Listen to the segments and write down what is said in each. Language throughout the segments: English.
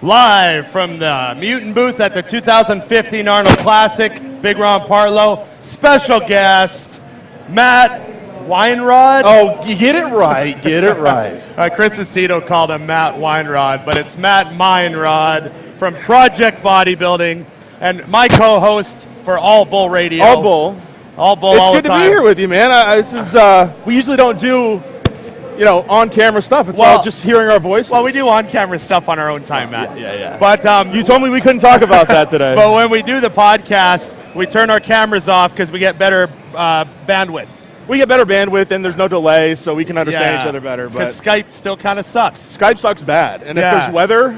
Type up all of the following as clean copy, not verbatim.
Live from the Mutant booth at the 2015 Arnold Classic, Big Ron Partlow. Special guest, Matt Meinrod. Oh, you get it right. Get it right. Chris Aceto called him Matt Meinrod, but it's Matt Meinrod from Project Bodybuilding and my co-host for All Bull Radio. All Bull. All Bull it's all the good time. to be here with you, man. This is we usually don't do, on-camera stuff. It's all just hearing our voices. Well, we do on-camera stuff on our own time, Matt. Yeah. But you told me we couldn't talk about that today. But when we do the podcast, we turn our cameras off because we get better bandwidth. We get better bandwidth and there's no delay, so we can understand each other better. Because Skype still kind of sucks. Skype sucks bad, and if there's weather,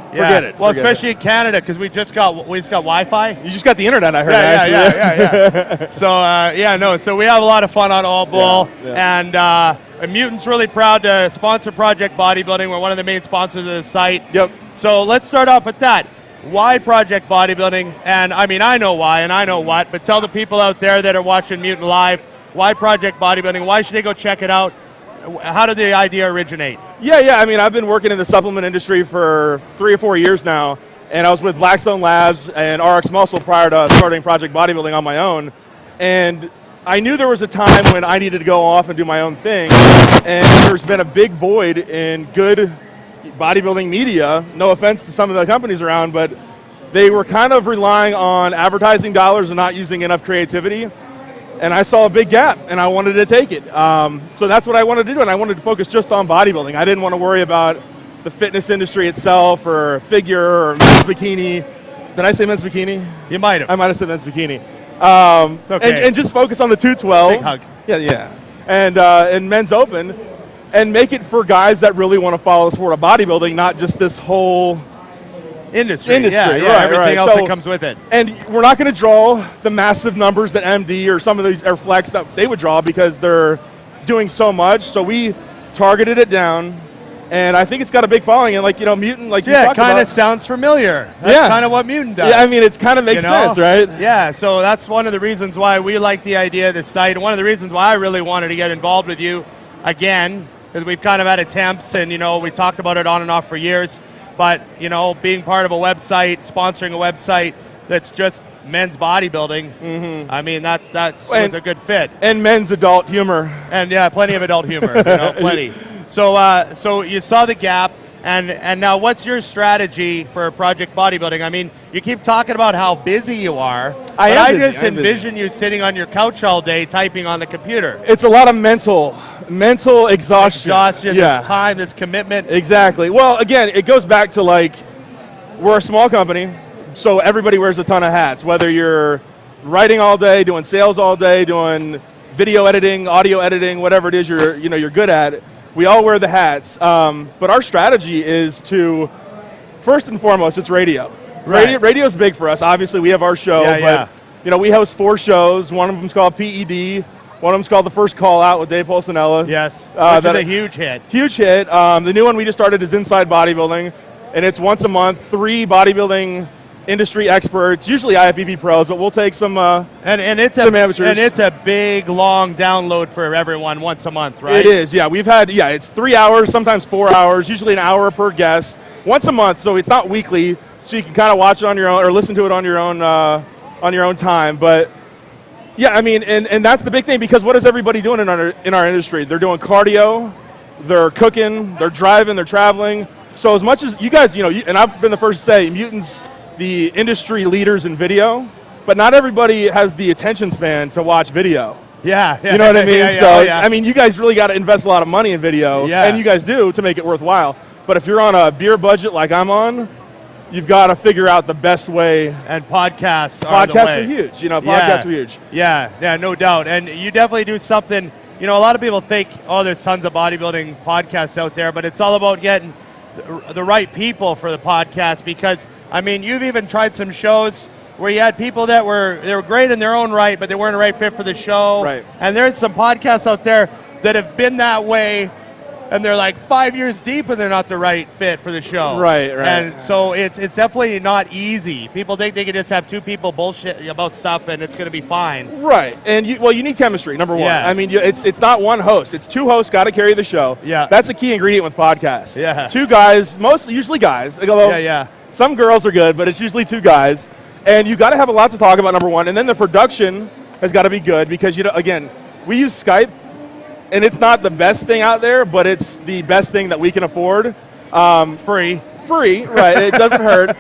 forget it. Well, especially in Canada, because we just got Wi-Fi. You just got the internet, I heard. Yeah. So we have a lot of fun on All Bull, and Mutant's really proud to sponsor Project Bodybuilding. We're one of the main sponsors of the site. Yep. So let's start off with that. Why Project Bodybuilding? And I mean, I know why, and I know what, but tell the people out there that are watching Mutant live, why Project Bodybuilding? Why should they go check it out? How did the idea originate? Yeah. I mean, I've been working in the supplement industry for 3 or 4 years now, and I was with Blackstone Labs and RX Muscle prior to starting Project Bodybuilding on my own. And I knew there was a time when I needed to go off and do my own thing, and there's been a big void in good bodybuilding media. No offense to some of the companies around, but they were kind of relying on advertising dollars and not using enough creativity. And I saw a big gap, and I wanted to take it. So that's what I wanted to do, and I wanted to focus just on bodybuilding. I didn't want to worry about the fitness industry itself or figure or men's bikini. Did I say men's bikini? You might have. I might have said men's bikini. Okay. And just focus on the 212. Big hug. Yeah. And men's open, and make it for guys that really want to follow the sport of bodybuilding, not just this whole industry. Everything else that comes with it. And we're not going to draw the massive numbers that MD or some of these or Flex that they would draw because they're doing so much. So we targeted it down, and I think it's got a big following. And Mutant, it kind of sounds familiar. That's kind of what Mutant does. Yeah, I mean, it kind of makes sense, right? Yeah, so that's one of the reasons why we like the idea of this site, and one of the reasons why I really wanted to get involved with you again, because we've kind of had attempts, and we talked about it on and off for years. But, being part of a website, sponsoring a website that's just men's bodybuilding, I mean, that's was a good fit. And men's adult humor. And, plenty of adult humor, plenty. So you saw the gap, and now what's your strategy for Project Bodybuilding? I mean, you keep talking about how busy you are, I just envision you sitting on your couch all day typing on the computer. It's a lot of mental exhaustion. This time, this commitment. Exactly. Well, again, it goes back to we're a small company, so everybody wears a ton of hats. Whether you're writing all day, doing sales all day, doing video editing, audio editing, whatever it is you're good at, we all wear the hats. But our strategy is to, first and foremost, it's radio. Right. Radio's big for us. Obviously, we have our show, but we host 4 shows. One of them's called PED. One of them's called The First Call Out with Dave Polsonella. Yes, which is a huge hit. Huge hit. The new one we just started is Inside Bodybuilding, and it's once a month, 3 bodybuilding industry experts, usually IFBB pros, but we'll take some some amateurs. And it's a big, long download for everyone once a month, right? It is, yeah. It's 3 hours, sometimes 4 hours, usually an hour per guest, once a month, so it's not weekly, so you can kind of watch it on your own or listen to it on your own time, but yeah, I mean, and that's the big thing, because what is everybody doing in our industry? They're doing cardio, they're cooking, they're driving, they're traveling. So as much as you guys, and I've been the first to say, Mutant's the industry leaders in video, but not everybody has the attention span to watch video. Yeah. You know what I mean? I mean, you guys really got to invest a lot of money in video, and you guys do, to make it worthwhile. But if you're on a beer budget like I'm on, you've got to figure out the best way. And podcasts are huge. Podcasts are huge. Yeah, no doubt. And you definitely do something. A lot of people think, there's tons of bodybuilding podcasts out there, but it's all about getting the right people for the podcast, because, I mean, you've even tried some shows where you had people that they were great in their own right, but they weren't a right fit for the show. Right. And there's some podcasts out there that have been that way and they're like 5 years deep and they're not the right fit for the show. Right. And so it's definitely not easy. People think they can just have two people bullshit about stuff and it's going to be fine. Right. And you need chemistry, number one. Yeah. I mean, it's not one host. It's two hosts got to carry the show. Yeah. That's a key ingredient with podcasts. Yeah. Two guys, usually guys. Although Yeah. some girls are good, but it's usually two guys. And you got to have a lot to talk about, number one. And then the production has got to be good because, again, we use Skype, and it's not the best thing out there, but it's the best thing that we can afford. Free, right? It doesn't hurt.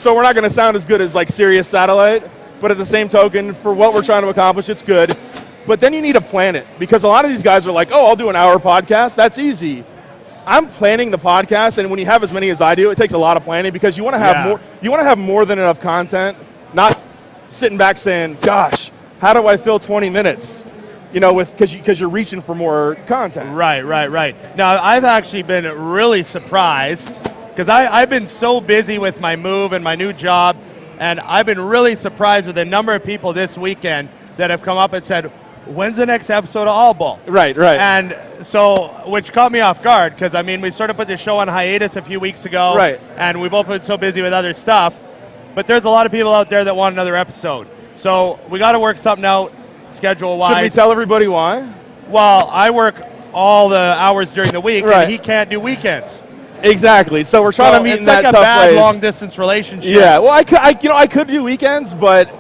So we're not going to sound as good as like Sirius Satellite, but at the same token, for what we're trying to accomplish, it's good. But then you need to plan it because a lot of these guys are like, "Oh, I'll do an hour podcast. That's easy." I'm planning the podcast, and when you have as many as I do, it takes a lot of planning because you want to have more. You want to have more than enough content, not sitting back saying, "Gosh, how do I fill 20 minutes?" Because you're reaching for more content. Right. Now, I've actually been really surprised because I've been so busy with my move and my new job, and I've been really surprised with the number of people this weekend that have come up and said, "When's the next episode of All Ball?" Right. And so, which caught me off guard because, we sort of put the show on hiatus a few weeks ago. Right. And we've both been so busy with other stuff. But there's a lot of people out there that want another episode. So we got to work something out schedule-wise. Should we tell everybody why? Well, I work all the hours during the week, Right. and he can't do weekends. Exactly. So we're trying to meet in that it's tough like a bad place. long-distance relationship. Yeah. Well, I could do weekends, but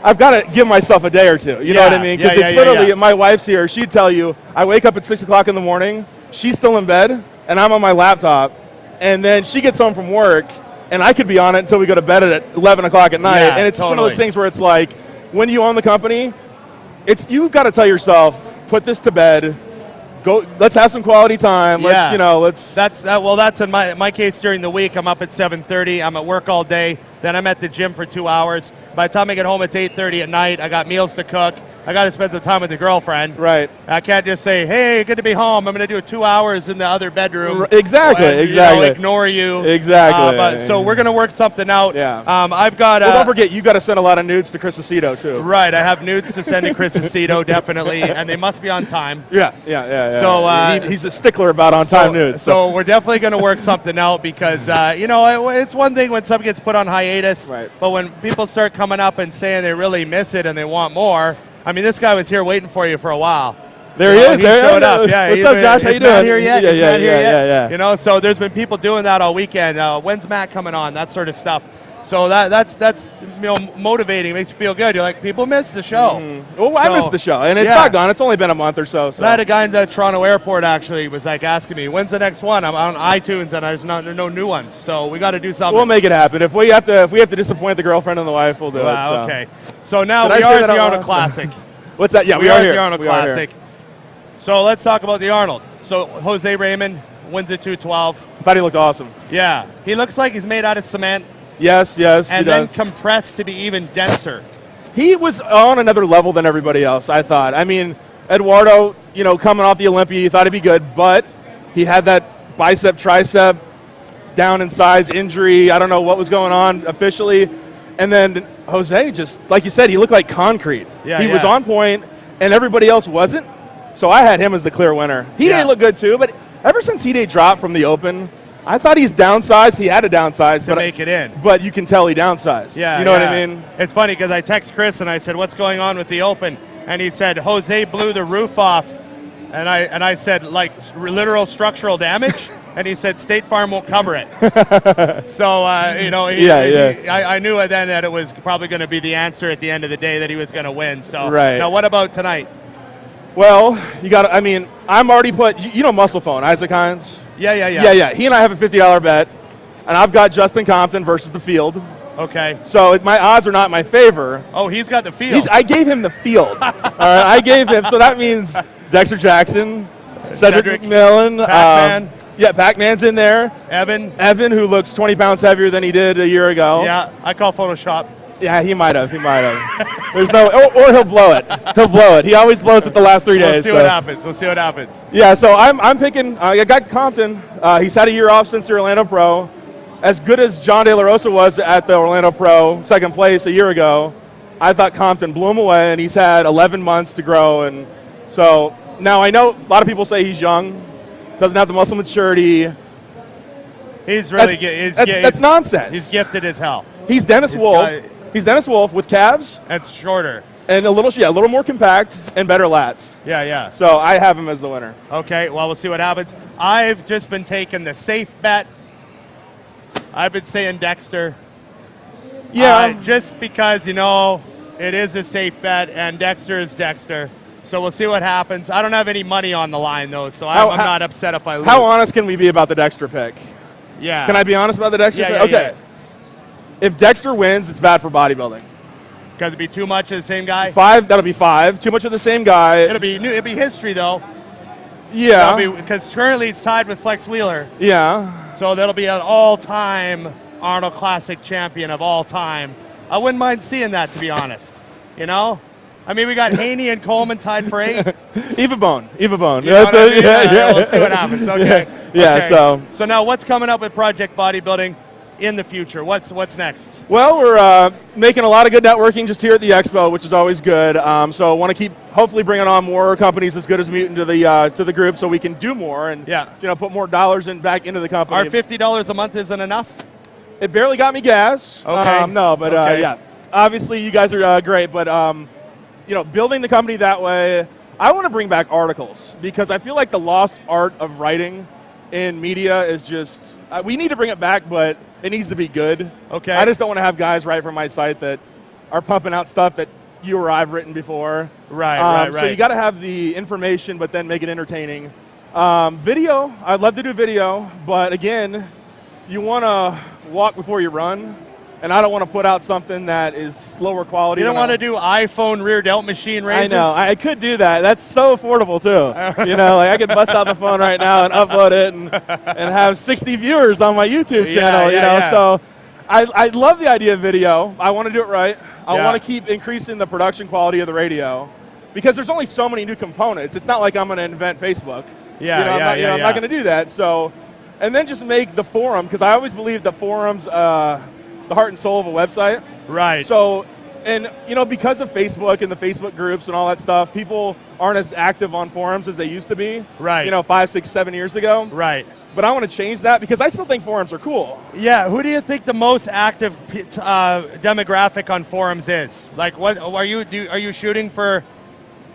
I've got to give myself a day or two. You know what I mean? Because it's literally, my wife's here. She'd tell you, I wake up at 6 o'clock in the morning, she's still in bed, and I'm on my laptop, and then she gets home from work, and I could be on it until we go to bed at 11 o'clock at night. Yeah, and it's just one of totally. those things where it's like, when you own the company, you've got to tell yourself, put this to bed, go. Let's have some quality time. Yeah. Let's. That's in my case during the week. I'm up at 7:30. I'm at work all day. Then I'm at the gym for 2 hours. By the time I get home, it's 8:30 at night. I got meals to cook. I got to spend some time with the girlfriend. Right. I can't just say, "Hey, good to be home. I'm going to do 2 hours in the other bedroom." Exactly. And, ignore you. Exactly. So we're going to work something out. Yeah. I've got. Well, don't forget, you got to send a lot of nudes to Chris Aceto too. Right. I have nudes to send to Chris Aceto, definitely, and they must be on time. Yeah. So he's a stickler about on-time nudes. So we're definitely going to work something out because it's one thing when something gets put on hiatus, right. But when people start coming up and saying they really miss it and they want more, this guy was here waiting for you for a while. There he is. He showed up. Yeah. What's up, Josh? How you doing? Matt here yet? Yeah, Is Matt here yet? Yeah. So there's been people doing that all weekend. When's Matt coming on? That sort of stuff. So that's motivating. Makes you feel good. You're like, people miss the show. Mm-hmm. Well, I missed the show, and it's not gone. It's only been a month or so. I had a guy in the Toronto airport actually was like asking me, when's the next one? I'm on iTunes and there's no new ones. So we got to do something. We'll make it happen. If we have to disappoint the girlfriend and the wife, we'll do it. So. Okay. So now Did we I say are at that the out Arnold loud? Classic. What's that? Yeah, we are here. at the Arnold We are here. Classic. So let's talk about the Arnold. So Jose Raymond wins at 212. I thought he looked awesome. Yeah. He looks like he's made out of cement. Yes, And he then does. compressed to be even denser. He was on another level than everybody else, I thought. Eduardo, coming off the Olympia, you thought he'd be good, but he had that bicep, tricep down in size injury. I don't know what was going on officially. And then Jose, just like you said, he looked like concrete. Yeah, he was on point, and everybody else wasn't. So I had him as the clear winner. Hide looked good too, but ever since Hide dropped from the Open, I thought he's downsized. He had to downsize to make it in. But you can tell he downsized. Yeah, you know what I mean? It's funny because I text Chris and I said, what's going on with the Open? And he said, Jose blew the roof off. And I said, like, literal structural damage? And he said, State Farm won't cover it. So, I knew then that it was probably going to be the answer at the end of the day that he was going to win. So, Now what about tonight? Well, I'm already put, Muscle Phone, Isaac Hines? Yeah. He and I have a $50 bet, and I've got Justin Compton versus the field. Okay. So my odds are not in my favor. Oh, he's got the field. I gave him the field. All right, I gave him. So that means Dexter Jackson, Cedric McMillan, Pac-Man. Pac-Man's in there. Evan, who looks 20 pounds heavier than he did a year ago. Yeah, I call Photoshop. Yeah, he might have. There's no, or he'll blow it. He always blows it the last 3 days. We'll see what happens. Yeah, so I'm picking. I got Compton. He's had a year off since the Orlando Pro. As good as John De La Rosa was at the Orlando Pro, second place a year ago, I thought Compton blew him away, and he's had 11 months to grow. And so now I know a lot of people say he's young, doesn't have the muscle maturity. He's really That's nonsense. He's gifted as hell. He's Dennis Wolf. He's Dennis Wolf with calves. That's shorter. And a little more compact and better lats. Yeah, yeah. So I have him as the winner. Okay, well, we'll see what happens. I've just been taking the safe bet. I've been saying Dexter. Yeah. Just because, you know, it is a safe bet, and Dexter is Dexter. So we'll see what happens. I don't have any money on the line, though, so I'm not upset if I lose. How honest can we be about the Dexter pick? Yeah. Can I be honest about the Dexter pick? Yeah, okay. Yeah. If Dexter wins, it's bad for bodybuilding. Because it'd be too much of the same guy? That'll be 5. Too much of the same guy. It'll be history, though. Yeah. Because currently it's tied with Flex Wheeler. Yeah. So that'll be an all-time Arnold Classic champion of all time. I wouldn't mind seeing that, to be honest. You know? I mean, we got Haney and Coleman tied for 8. Eva Bone. You know what I mean? Yeah. We'll see what happens. Okay. Yeah, okay. So now what's coming up with Project Bodybuilding in the future? What's next? Well, we're making a lot of good networking just here at the Expo, which is always good. So I want to keep hopefully bringing on more companies as good as Mutant to the group, so we can do more and put more dollars back into the company. Our $50 a month isn't enough? It barely got me gas. Okay. No, but yeah, obviously you guys are great, but building the company that way, I want to bring back articles because I feel like the lost art of writing in media is just we need to bring it back, but it needs to be good. Okay. I just don't want to have guys write for my site that are pumping out stuff that you or I've written before. Right. So you got to have the information, but then make it entertaining. Video, I'd love to do video, but again, you want to walk before you run, and I don't want to put out something that is lower quality. You don't want to do iPhone rear delt machine raises? I know. I could do that. That's so affordable, too. I could bust out the phone right now and upload it and have 60 viewers on my YouTube channel, Yeah. So I love the idea of video. I want to do it right. I want to keep increasing the production quality of the radio because there's only so many new components. It's not like I'm going to invent Facebook. I'm not going to do that. So, and then just make the forum, because I always believe the forum's the heart and soul of a website. Right. So, and because of Facebook and the Facebook groups and all that stuff, people aren't as active on forums as they used to be. Right. 5, 6, 7 years ago. Right. But I want to change that because I still think forums are cool. Yeah. Who do you think the most active demographic on forums is? Like, what are you shooting for?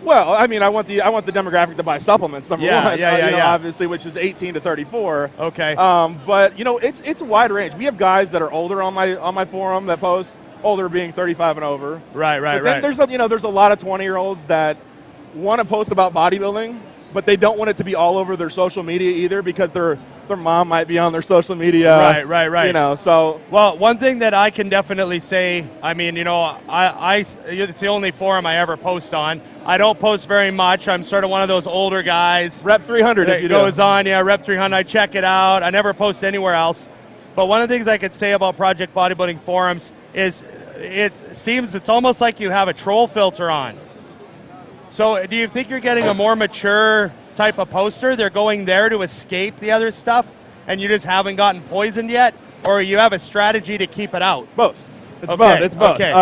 Well, I mean, I want the demographic to buy supplements. Number one, obviously, which is 18 to 34. Okay. But it's a wide range. We have guys that are older on my forum that post, older being 35 and over. Right. But then there's a lot of 20-year-olds that want to post about bodybuilding, but they don't want it to be all over their social media either because their mom might be on their social media. Right. So. Well, one thing that I can definitely say, I mean, it's the only forum I ever post on. I don't post very much. I'm sort of one of those older guys. Rep 300 if you do. It goes on, Rep 300. I check it out. I never post anywhere else. But one of the things I could say about Project Bodybuilding forums is it's almost like you have a troll filter on. So do you think you're getting a more mature type of poster? They're going there to escape the other stuff, and you just haven't gotten poisoned yet? Or you have a strategy to keep it out? Both. It's both. Okay.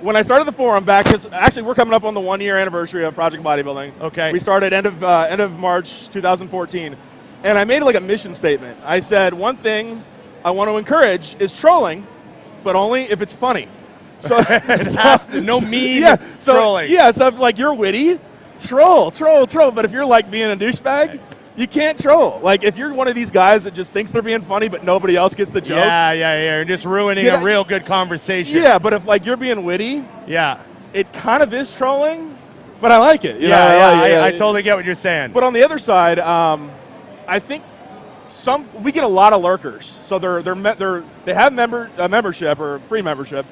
When I started the forum back, because actually we're coming up on the 1-year anniversary of Project Bodybuilding. Okay. We started end of March 2014, and I made like a mission statement. I said, one thing I want to encourage is trolling, but only if it's funny. So no mean trolling. Yeah, so if like you're witty, troll. But if you're like being a douchebag, you can't troll. Like if you're one of these guys that just thinks they're being funny, but nobody else gets the joke. Yeah. You're just ruining a real good conversation. Yeah, but if like you're being witty, it kind of is trolling, but I like it. I totally get what you're saying. But on the other side, I think we get a lot of lurkers. So they have membership or free membership,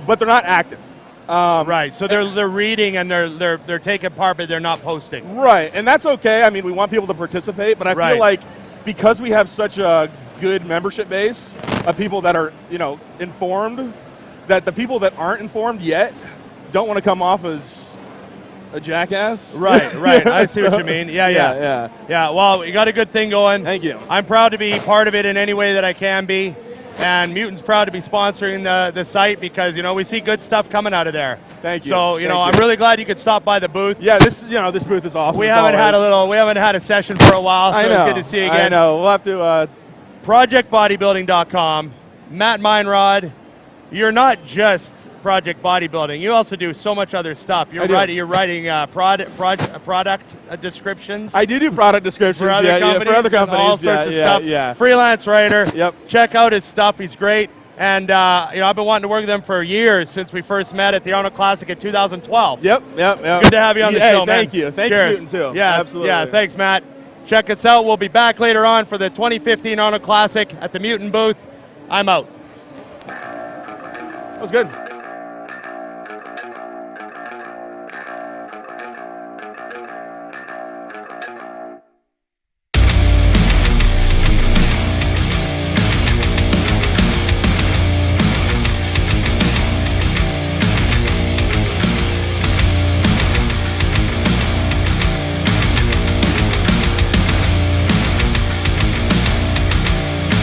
but they're not active. Right. So they're reading and they're taking part, but they're not posting. Right, and that's okay. I mean, we want people to participate, but I feel like because we have such a good membership base of people that are informed, that the people that aren't informed yet don't want to come off as a jackass. Right. I see what you mean. Yeah. Well, you got a good thing going. Thank you. I'm proud to be part of it in any way that I can be. And Mutant's proud to be sponsoring the site because, you know, we see good stuff coming out of there. Thank you. So, you know, I'm really glad you could stop by the booth. Yeah, this booth is awesome. We haven't had a session for a while, so it's good to see you again. I know. We'll have to. ProjectBodybuilding.com. Matt Meinrod, you're not just Project Bodybuilding. You also do so much other stuff. You're writing product descriptions. I do product descriptions for other companies, all sorts of stuff. Yeah. Freelance writer. Yep. Check out his stuff. He's great. And you know, I've been wanting to work with him for years since we first met at the Arnold Classic in 2012. Yep. Good to have you on the show, man. Thank you. Thanks, Cheers. Newton, too. Yeah, absolutely. Yeah, thanks, Matt. Check us out. We'll be back later on for the 2015 Arnold Classic at the Mutant booth. I'm out. That was good.